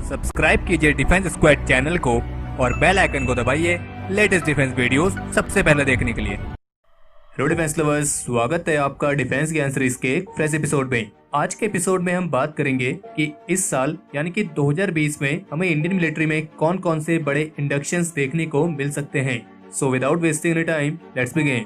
Subscribe कीजिए defence squad channel को और बेल आइकन को दबाइए लेटेस्ट डिफेंस वीडियोस सबसे पहले देखने के लिए। हेलो डिफेंस लवर्स, स्वागत है आपका डिफेंस ज्ञान सीरीज के फ्रेश एपिसोड में। आज के एपिसोड में हम बात करेंगे कि इस साल यानी कि 2020 में हमें इंडियन मिलिट्री में कौन कौन से बड़े इंडक्शंस देखने को मिल सकते हैं। So without wasting any time, let's begin.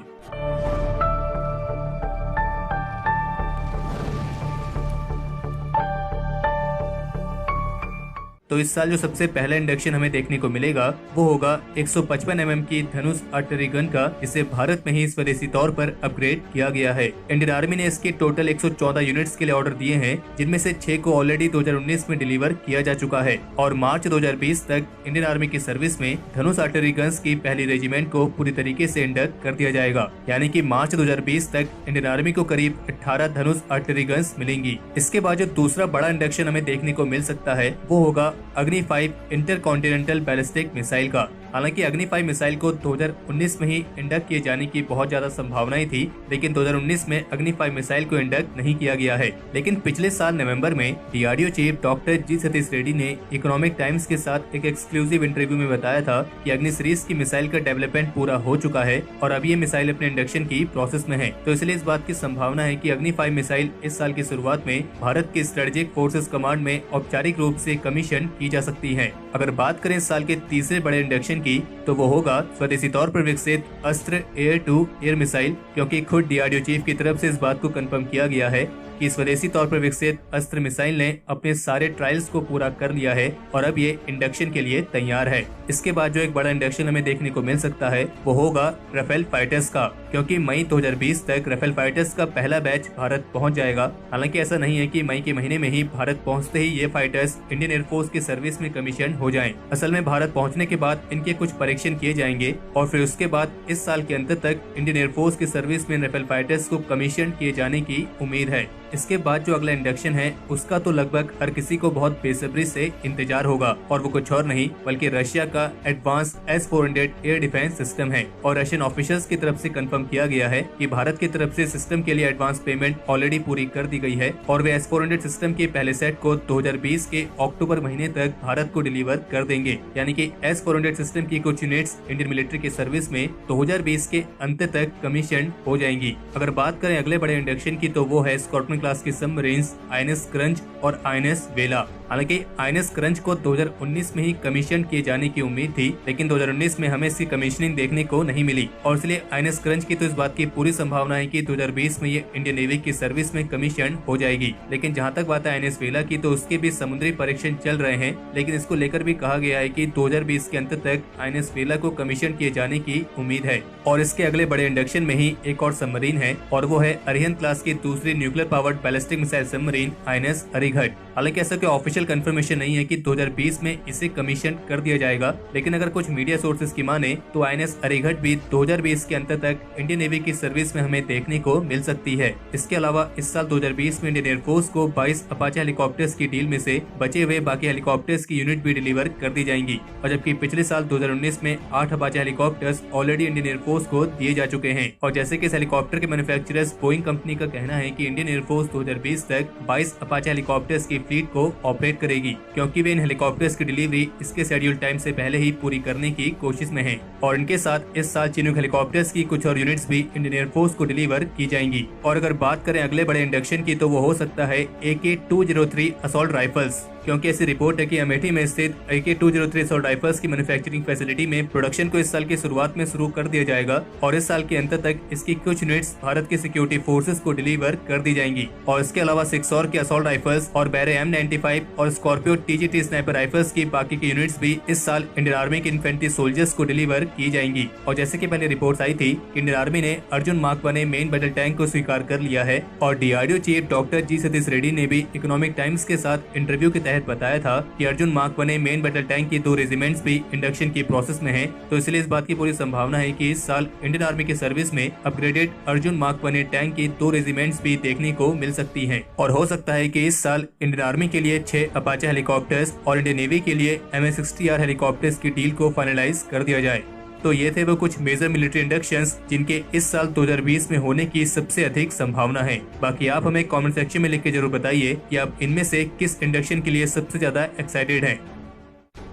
तो इस साल जो सबसे पहला इंडक्शन हमें देखने को मिलेगा वो होगा 155 mm की धनुष आर्टिलरी गन का, जिसे भारत में ही स्वदेशी तौर पर अपग्रेड किया गया है। इंडियन आर्मी ने इसके टोटल 114 यूनिट्स के लिए ऑर्डर दिए हैं, जिनमें से 6 को ऑलरेडी 2019 में डिलीवर किया जा चुका है और मार्च 2020 तक इंडियन आर्मी की सर्विस में धनुष आर्टिलरी गन्स की पहली रेजिमेंट को पूरी तरीके से इंडक्ट कर दिया जाएगा। यानी कि मार्च 2020 तक इंडियन आर्मी को करीब 18 धनुष आर्टिलरी गन्स मिलेंगी। इसके बाद जो दूसरा बड़ा इंडक्शन हमें देखने को मिल सकता है वो होगा अग्नि 5 इंटरकॉन्टिनेंटल बैलिस्टिक मिसाइल का। हालांकि अग्नि 5 मिसाइल को 2019 में ही इंडक्ट किए जाने की बहुत ज्यादा संभावनाएं थी, लेकिन 2019 में अग्नि 5 मिसाइल को इंडक्ट नहीं किया गया है। लेकिन पिछले साल नवंबर में डीआरडीओ चीफ डॉक्टर जी सतीश रेड्डी ने इकोनॉमिक टाइम्स के साथ एक एक्सक्लूसिव इंटरव्यू में बताया था कि अग्नि सीरीज की मिसाइल का डेवलपमेंट पूरा हो चुका है और अब ये मिसाइल अपने इंडक्शन की प्रोसेस में है। तो इसलिए इस बात की संभावना है कि अग्नि 5 मिसाइल इस साल की शुरुआत में भारत के स्ट्रेटेजिक फोर्सेस कमांड में औपचारिक रूप से कमीशन की जा सकती है। अगर बात करें इस साल के तीसरे बड़े इंडक्शन की, तो वो होगा स्वदेशी तौर पर विकसित अस्त्र एयर टू एयर मिसाइल, क्योंकि खुद डीआरडीओ चीफ की तरफ से इस बात को कंफर्म किया गया है कि स्वदेशी तौर पर विकसित अस्त्र मिसाइल ने अपने सारे ट्रायल्स को पूरा कर लिया है और अब ये इंडक्शन के लिए तैयार है। इसके बाद जो एक बड़ा इंडक्शन हमें देखने को मिल सकता है वो होगा राफेल फाइटर्स का, क्योंकि मई 2020 तक राफेल फाइटर्स का पहला बैच भारत पहुंच जाएगा। हालांकि ऐसा नहीं है कि मई के महीने में ही भारत पहुंचते ही ये फाइटर्स इंडियन एयरफोर्स की सर्विस में कमीशन हो जाएं। असल में भारत पहुंचने के बाद इनके कुछ परीक्षण किए जाएंगे और फिर उसके बाद इस साल के अंत तक इंडियन एयरफोर्स की सर्विस में राफेल फाइटर्स को कमीशन किए जाने की उम्मीद है। इसके बाद जो अगला इंडक्शन है उसका तो लगभग हर किसी को बहुत बेसब्री से इंतजार होगा और वो कुछ और नहीं बल्कि रशिया का advance S-400 air defence system है। और रशियन ऑफिशियल्स की तरफ से कंफर्म किया गया है कि भारत की तरफ से सिस्टम के लिए एडवांस पेमेंट ऑलरेडी पूरी कर दी गई है और वे S-400 सिस्टम के पहले सेट को 2020 के अक्टूबर महीने तक भारत को डिलीवर कर देंगे। यानी कि S-400 सिस्टम की कुछ यूनिट्स इंडियन मिलिट्री की सर्विस में 2020 के अंत तक कमीशन हो जाएंगी। अगर बात करें अगले बड़े इंडक्शन की, तो वो है स्कॉर्पियन क्लास की सबमरीन्स आईएनएस क्रंच और आईएनएस वेला। हालांकि आईएनएस क्रंच को 2019 में ही कमीशन किए जाने की उम्मीद थी, लेकिन 2019 में हमें इसकी कमीशनिंग देखने को नहीं मिली और इसलिए आईएनएस क्रंच की तो इस बात की पूरी संभावना है कि 2020 में ये इंडियन नेवी की सर्विस में कमीशन हो जाएगी। लेकिन जहां तक बात है आईएनएस वेला की, तो उसके भी समुद्री परीक्षण चल रहे हैं, लेकिन इसको लेकर भी कहा गया है कि 2020 के अंत तक आईएनएस वेला को कमीशन किए जाने की उम्मीद है। और इसके अगले बड़े इंडक्शन में ही एक और सबमरीन है और वो है अरिहंत क्लास की दूसरी nuclear powered ballistic missile submarine INS अरिघट। हालांकि ऐसा कोई ऑफिशियल कंफर्मेशन नहीं है कि 2020 में इसे कमीशन कर दिया जाएगा, लेकिन अगर कुछ मीडिया सोर्सेज की माने तो आईएनएस अरिघट भी 2020 के अंत तक इंडियन नेवी की सर्विस में हमें देखने को मिल सकती है। इसके अलावा इस साल 2020 में इंडियन एयरफोर्स को 22 अपाचे हेलीकॉप्टर्स की डील में से बचे हुए बाकी हेलीकॉप्टर्स की यूनिट भी डिलीवर कर दी जाएंगी और जबकि पिछले साल 2019 में 8 Apache helicopters already Indian air force को दिए जा चुके हैं। और जैसे कि इस हेलीकॉप्टर के मैन्युफैक्चरर्स बोइंग कंपनी का कहना है कि इंडियन एयरफोर्स 2020 तक 22 अपाचे हेलीकॉप्टर्स की फ्लीट को ऑपरेट करेगी, क्योंकि वे इन हेलीकॉप्टर्स की डिलीवरी इसके शेड्यूल टाइम से पहले ही पूरी करने की कोशिश में है। और इनके साथ इस साल चिनूक हेलीकॉप्टर्स की कुछ और यूनिट्स भी इंडियन एयरफोर्स को डिलीवर की जाएंगी। और अगर बात करें अगले बड़े इंडक्शन की, तो वो हो सकता है AK-203 असॉल्ट राइफल्स, क्योंकि ऐसी रिपोर्ट है कि अमेठी में स्थित AK-203 असॉल्ट राइफल्स की मैन्युफैक्चरिंग फैसिलिटी में प्रोडक्शन को इस साल की शुरुआत में शुरू कर दिया जाएगा और इस साल के अंत तक इसकी कुछ यूनिट्स भारत के सिक्योरिटी फोर्सेस को डिलीवर कर दी जाएंगी। और इसके अलावा सिक्सौर के असॉल्ट राइफल्स और बैरे M95 और स्कॉर्पियो TGT स्नाइपर राइफल्स की बाकी की यूनिट्स भी इस साल इंडियन आर्मी के इन्फेंट्री सोल्जर्स को डिलीवर की जाएंगी। और जैसे कि पहले रिपोर्ट्स आई थी, इंडियन आर्मी ने Arjun mark 1 main battle tank को स्वीकार कर लिया है और डीआरडीओ चीफ डॉक्टर जी सतीश रेड्डी ने भी इकोनॉमिक टाइम्स के साथ इंटरव्यू के तहत बताया था कि Arjun mark 1 main battle tank की 2 रेजिमेंट्स भी इंडक्शन की प्रोसेस में हैं। तो इसलिए इस बात की पूरी संभावना है कि इस साल इंडियन आर्मी की सर्विस में अपग्रेडेड अर्जुन मार्क 1 टैंक की 2 रेजिमेंट्स भी देखने को मिल सकती हैं। और हो सकता है कि इस साल इंडियन आर्मी के लिए 6 अपाचे हेलीकॉप्टर्स और इंडियन नेवी के लिए MS-60R हेलीकॉप्टर्स की डील को फाइनलाइज कर दिया जाए। तो ये थे वो कुछ मेजर मिलिट्री इंडक्शंस जिनके इस साल 2020 में होने की सबसे अधिक संभावना है। बाकी आप हमें कमेंट सेक्शन में लिख के जरूर बताइए कि आप इनमें से किस इंडक्शन के लिए सबसे ज्यादा एक्साइटेड हैं।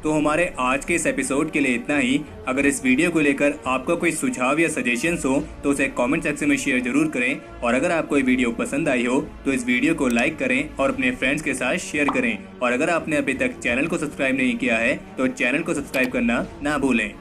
तो हमारे आज के इस एपिसोड के लिए इतना ही। अगर इस वीडियो को लेकर आपका कोई सुझाव या सजेशंस हो तो उसे कमेंट सेक्शन में शेयर जरूर करें, और अगर आपको ये वीडियो पसंद आई हो तो इस वीडियो को लाइक करें और अपने फ्रेंड्स के साथ शेयर करें। और अगर आपने अभी तक चैनल को सब्सक्राइब नहीं किया है तो चैनल को सब्सक्राइब करना ना भूलें।